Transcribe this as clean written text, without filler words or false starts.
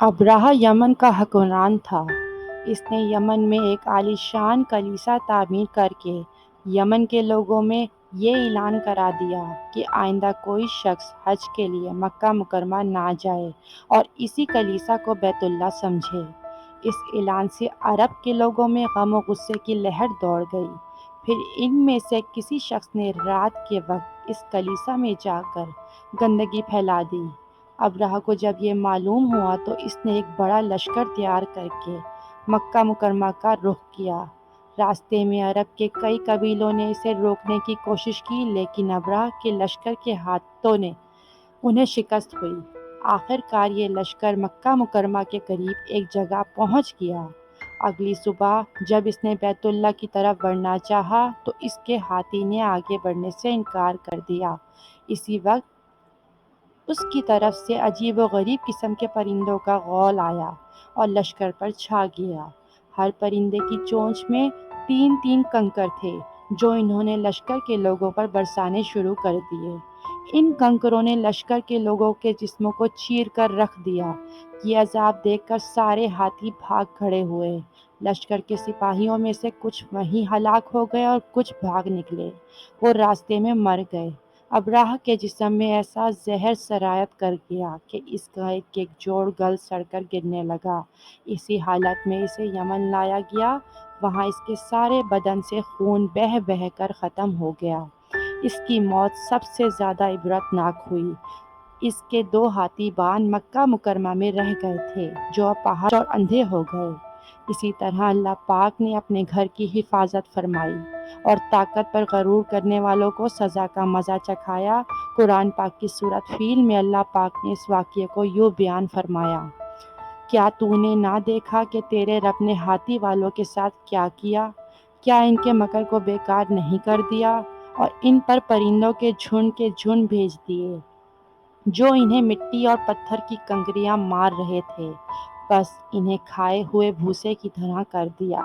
ابرہہ یمن کا حکمران تھا۔ اس نے یمن میں ایک عالیشان کلیسا تعمیر کر کے یمن کے لوگوں میں یہ اعلان کرا دیا کہ آئندہ کوئی شخص حج کے لیے مکہ مکرمہ نہ جائے اور اسی کلیسا کو بیت اللہ سمجھے۔ اس اعلان سے عرب کے لوگوں میں غم و غصے کی لہر دوڑ گئی۔ پھر ان میں سے کسی شخص نے رات کے وقت اس کلیسا میں جا کر گندگی پھیلا دی۔ ابرہہ کو جب یہ معلوم ہوا تو اس نے ایک بڑا لشکر تیار کر کے مکہ مکرمہ کا رخ کیا۔ راستے میں عرب کے کئی قبیلوں نے اسے روکنے کی کوشش کی، لیکن ابرہہ کے لشکر کے ہاتھوں نے انہیں شکست ہوئی۔ آخر کار یہ لشکر مکہ مکرمہ کے قریب ایک جگہ پہنچ گیا۔ اگلی صبح جب اس نے بیت اللہ کی طرف بڑھنا چاہا تو اس کے ہاتھی نے آگے بڑھنے سے انکار کر دیا۔ اسی وقت اس کی طرف سے عجیب و غریب قسم کے پرندوں کا غول آیا اور لشکر پر چھا گیا۔ ہر پرندے کی چونچ میں 3 کنکر تھے جو انہوں نے لشکر کے لوگوں پر برسانے شروع کر دیے۔ ان کنکروں نے لشکر کے لوگوں کے جسموں کو چیر کر رکھ دیا۔ یہ عذاب دیکھ کر سارے ہاتھی بھاگ کھڑے ہوئے۔ لشکر کے سپاہیوں میں سے کچھ وہیں ہلاک ہو گئے اور کچھ بھاگ نکلے۔ وہ راستے میں مر گئے۔ ابرہہ کے جسم میں ایسا زہر سرایت کر گیا کہ اس کا ایک ایک جوڑ گل سڑ کر گرنے لگا۔ اسی حالت میں اسے یمن لایا گیا۔ وہاں اس کے سارے بدن سے خون بہہ بہہ کر ختم ہو گیا۔ اس کی موت سب سے زیادہ عبرتناک ہوئی۔ اس کے 2 ہاتھی بان مکہ مکرمہ میں رہ گئے تھے جو اب پہاڑ اور اندھے ہو گئے۔ اسی طرح اللہ پاک نے اپنے گھر کی حفاظت فرمائی اور طاقت پر غرور کرنے والوں کو سزا کا مزہ چکھایا۔ قرآن پاک کی سورۃ فیل میں اللہ پاک نے اس واقعے کو یوں بیان فرمایا: کیا تو نے نہ دیکھا کہ تیرے رب نے ہاتھی والوں کے ساتھ کیا کیا؟ کیا ان کے مکر کو بیکار نہیں کر دیا اور ان پر پرندوں کے جھنڈ بھیج دیے جو انہیں مٹی اور پتھر کی کنکریاں مار رہے تھے، بس انہیں کھائے ہوئے بھوسے کی طرح کر دیا۔